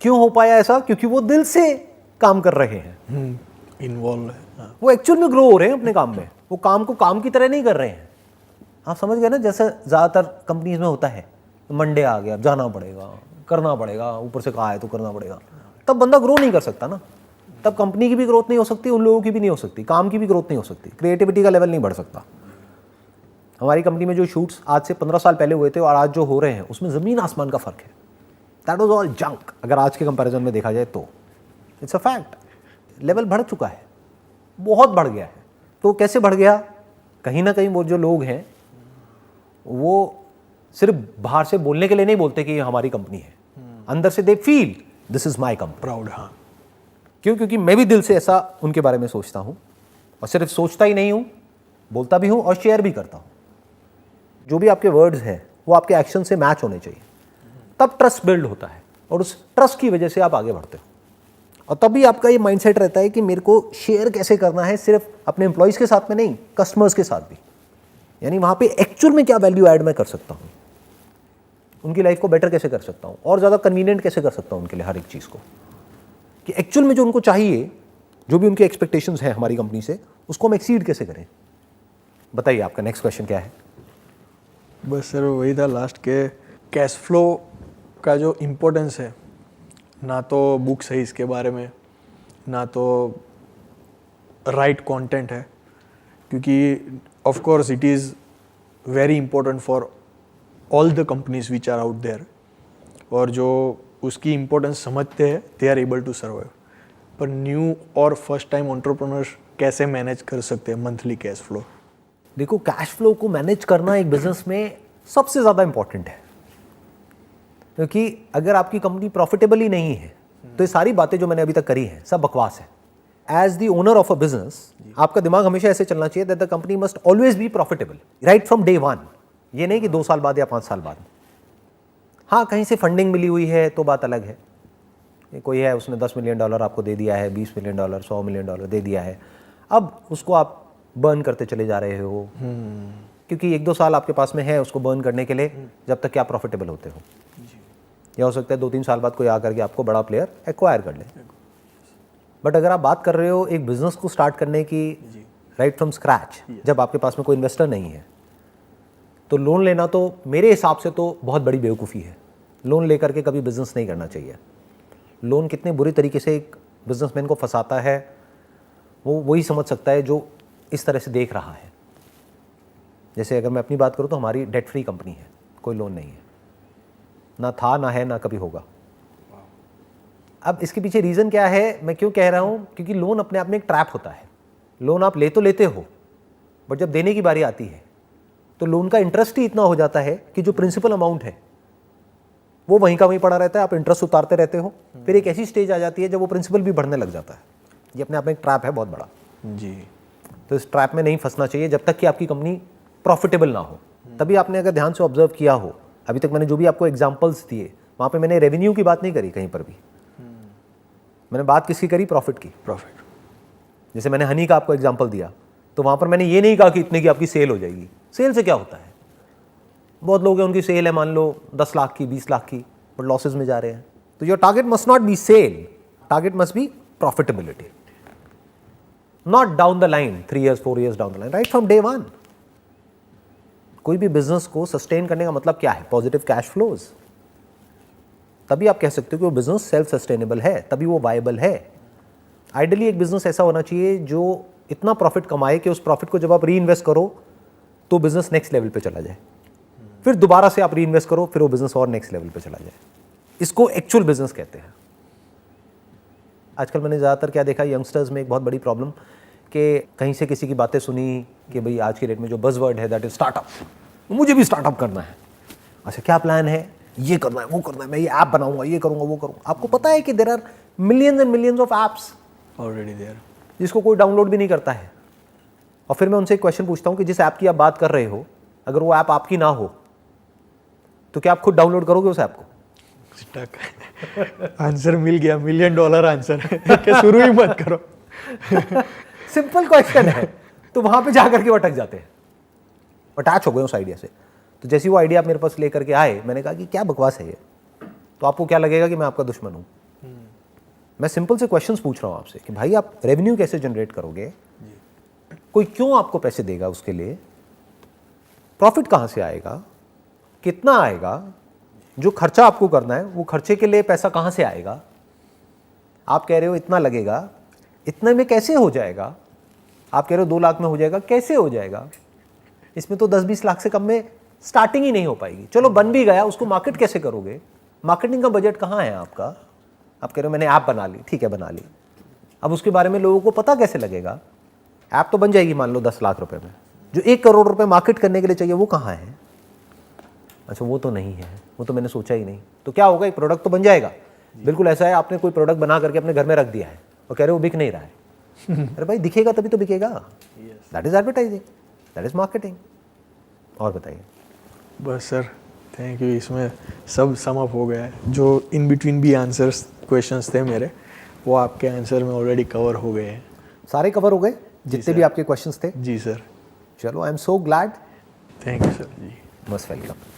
क्यों हो पाया ऐसा? क्योंकि वो दिल से काम कर रहे हैं, इन्वॉल्व है। वो एक्चुअल में ग्रो हो रहे हैं अपने काम में। वो काम को काम की तरह नहीं कर रहे हैं। आप समझ गए ना, जैसे ज़्यादातर कंपनीज में होता है, मंडे आ गया, जाना पड़ेगा, करना पड़ेगा, ऊपर से कहा है तो करना पड़ेगा। तब बंदा ग्रो नहीं कर सकता ना, तब कंपनी की भी ग्रोथ नहीं हो सकती, उन लोगों की भी नहीं हो सकती, काम की भी ग्रोथ नहीं हो सकती, क्रिएटिविटी का लेवल नहीं बढ़ सकता। हमारी कंपनी में जो शूट्स आज से 15 साल पहले हुए थे और आज जो हो रहे हैं, उसमें ज़मीन आसमान का फ़र्क है। That was all junk. अगर आज के कंपैरिजन में देखा जाए तो इट्स अ फैक्ट। लेवल बढ़ चुका है, बहुत बढ़ गया है। तो कैसे बढ़ गया? कहीं ना कहीं वो जो लोग हैं वो सिर्फ बाहर से बोलने के लिए नहीं बोलते कि ये हमारी कंपनी है, अंदर से they feel this is my company. Proud. हाँ, क्यों? क्योंकि मैं भी दिल से ऐसा उनके बारे में सोचता हूँ, और सिर्फ सोचता ही नहीं हूँ, बोलता भी हूँ और शेयर भी करता हूँ। जो भी आपके वर्ड्स हैं वो आपके एक्शन से मैच होने चाहिए, तब ट्रस्ट बिल्ड होता है, और उस ट्रस्ट की वजह से आप आगे बढ़ते हो। और तभी आपका ये माइंडसेट रहता है कि मेरे को शेयर कैसे करना है, सिर्फ अपने एम्प्लॉइज़ के साथ में नहीं, कस्टमर्स के साथ भी। यानी वहाँ पे एक्चुअल में क्या वैल्यू ऐड मैं कर सकता हूँ, उनकी लाइफ को बेटर कैसे कर सकता हूँ, और ज़्यादा कन्वीनियंट कैसे कर सकता हूँ उनके लिए हर एक चीज़ को, कि एक्चुअल में जो उनको चाहिए, जो भी उनकी एक्सपेक्टेशंस हैं हमारी कंपनी से, उसको हम एक्सीड कैसे करें। बताइए आपका नेक्स्ट क्वेश्चन क्या है? बस सर वही था लास्ट के, कैश फ्लो का जो इम्पोर्टेंस है, ना तो बुक्स है इसके बारे में, ना तो राइट कंटेंट है, क्योंकि of course it is very important for all the companies which are out there, और जो उसकी इम्पोर्टेंस समझते हैं they are able to survive. पर न्यू और फर्स्ट टाइम एंटरप्रेन्योर्स कैसे मैनेज कर सकते हैं मंथली कैश फ्लो? देखो, कैश फ्लो को मैनेज करना एक बिजनेस में सबसे ज़्यादा इंपॉर्टेंट है, क्योंकि अगर आपकी कंपनी प्रॉफिटेबल ही नहीं है तो ये सारी बातें जो मैंने अभी तक करी हैं सब बकवास है। As the owner of a business आपका दिमाग हमेशा ऐसे चलना चाहिए that the company must always be profitable right from day one. ये नहीं कि 2 साल बाद या 5 साल बाद। हाँ, कहीं से फंडिंग मिली हुई है तो बात अलग है, कोई है उसने $10 मिलियन आपको दे दिया है, $20 मिलियन, $100 मिलियन दे दिया है, अब उसको आप बर्न करते चले जा रहे हो, क्योंकि 1-2 साल आपके पास में है उसको बर्न करने के लिए, जब तक कि आप प्रॉफिटेबल होते हो। या हो सकता है 2-3 साल बाद कोई आकर के आपको बड़ा प्लेयर एक्वायर कर ले। बट अगर आप बात कर रहे हो एक बिजनेस को स्टार्ट करने की राइट फ्रॉम स्क्रैच, जब आपके पास में कोई इन्वेस्टर नहीं है, तो लोन लेना तो मेरे हिसाब से तो बहुत बड़ी बेवकूफ़ी है। लोन लेकर के कभी बिजनेस नहीं करना चाहिए। लोन कितने बुरी तरीके से एक बिजनेसमैन को फंसाता है वो वही समझ सकता है जो इस तरह से देख रहा है। जैसे अगर मैं अपनी बात करूं तो हमारी डेट फ्री कंपनी है, कोई लोन नहीं है, ना था, ना है, ना कभी होगा। अब इसके पीछे रीज़न क्या है, मैं क्यों कह रहा हूँ, क्योंकि लोन अपने आप में एक ट्रैप होता है। लोन आप ले तो लेते हो, बट जब देने की बारी आती है तो लोन का इंटरेस्ट ही इतना हो जाता है कि जो प्रिंसिपल अमाउंट है वो वहीं का वहीं पड़ा रहता है, आप इंटरेस्ट उतारते रहते हो। फिर एक ऐसी स्टेज आ जाती है जब वो प्रिंसिपल भी बढ़ने लग जाता है। ये अपने आप में एक ट्रैप है बहुत बड़ा जी। तो इस ट्रैप में नहीं फंसना चाहिए जब तक कि आपकी कंपनी प्रॉफिटेबल ना हो। तभी आपने अगर ध्यान से ऑब्जर्व किया हो, अभी तक मैंने जो भी आपको एग्जांपल्स दिए वहाँ पे मैंने रेवेन्यू की बात नहीं करी कहीं पर भी। मैंने बात किसकी करी? प्रॉफिट की। प्रॉफिट। जैसे मैंने हनी का आपको एग्जांपल दिया तो वहाँ पर मैंने ये नहीं कहा कि इतने की आपकी सेल हो जाएगी। सेल से क्या होता है? बहुत लोग हैं उनकी सेल है मान लो 10 लाख की, 20 लाख की, बट लॉसेज में जा रहे हैं। तो your target must not be sale, target must be profitability, not down the line 3 years 4 years down the line, right from day one. कोई भी बिजनेस को सस्टेन करने का मतलब क्या है? Positive cash flows. तभी आप कह सकते हो कि वो बिजनेस सेल्फ सस्टेनेबल है, तभी वो वायबल है। आइडियली एक बिजनेस ऐसा होना चाहिए जो इतना प्रॉफिट कमाए कि उस प्रॉफिट को जब आप री इन्वेस्ट करो तो बिजनेस नेक्स्ट लेवल पे चला जाए, फिर दोबारा से आप री इन्वेस्ट करो, फिर वो बिजनेस और नेक्स्ट लेवल पे चला जाए। इसको एक्चुअल बिजनेस कहते हैं। आजकल मैंने ज़्यादातर क्या देखा, यंगस्टर्स में एक बहुत बड़ी प्रॉब्लम कि कहीं से किसी की बातें सुनी कि भाई आज की डेट में जो बज़वर्ड है दैट इज स्टार्टअप, मुझे भी स्टार्टअप करना है। अच्छा, क्या प्लान है? ये करना है, वो करना है, मैं ये ऐप बनाऊंगा, ये करूंगा, वो करूंगा। आपको पता है कि there are millions and millions of apps already there, जिसको कोई डाउनलोड भी नहीं करता है। और फिर मैं उनसे एक क्वेश्चन पूछता हूँ कि जिस ऐप की आप बात कर रहे हो, अगर वो ऐप आपकी ना हो तो क्या आप खुद डाउनलोड करोगे उस ऐप को? स्टक। आंसर मिल गया, $1 million आंसर कि शुरू ही मत करो। सिंपल क्वेश्चन है। तो वहां पे जाकर के वो अटक जाते हैं, अटैच हो गए उस आइडिया से। तो जैसे वो आइडिया आप मेरे पास लेकर के आए, मैंने कहा कि क्या बकवास है ये, तो आपको क्या लगेगा कि मैं आपका दुश्मन हूँ? मैं सिंपल से क्वेश्चंस पूछ रहा हूँ आपसे कि भाई आप रेवेन्यू कैसे जनरेट करोगे, कोई क्यों आपको पैसे देगा उसके लिए, प्रॉफिट कहाँ से आएगा, कितना आएगा, जो खर्चा आपको करना है वो खर्चे के लिए पैसा कहाँ से आएगा। आप कह रहे हो इतना लगेगा, इतने में कैसे हो जाएगा? आप कह रहे हो 2 लाख में हो जाएगा, कैसे हो जाएगा? इसमें तो 10-20 लाख से कम में स्टार्टिंग ही नहीं हो पाएगी। चलो बन भी गया, उसको मार्केट कैसे करोगे? मार्केटिंग का बजट कहाँ है आपका? आप कह रहे हो मैंने ऐप बना ली, ठीक है बना ली, अब उसके बारे में लोगों को पता कैसे लगेगा? ऐप तो बन जाएगी मान लो 10 लाख रुपए में, जो 1 करोड़ रुपए मार्केट करने के लिए चाहिए वो कहाँ है? अच्छा, वो तो नहीं है, वो तो मैंने सोचा ही नहीं। तो क्या होगा? एक प्रोडक्ट तो बन जाएगा। बिल्कुल ऐसा है, आपने कोई प्रोडक्ट बना करके अपने घर में रख दिया है और कह रहे हो वो बिक नहीं रहा है। अरे भाई दिखेगा तभी तो बिकेगा। That is advertising, that is marketing. और बताइए। बस सर, थैंक यू। इसमें सब सम अप हो गया है। जो इन बिटवीन भी आंसर्स क्वेश्चंस थे मेरे, वो आपके आंसर में ऑलरेडी कवर हो गए हैं। सारे कवर हो गए जितने भी आपके क्वेश्चंस थे? जी सर। चलो, I am so glad. Thank you sir जी। Most welcome.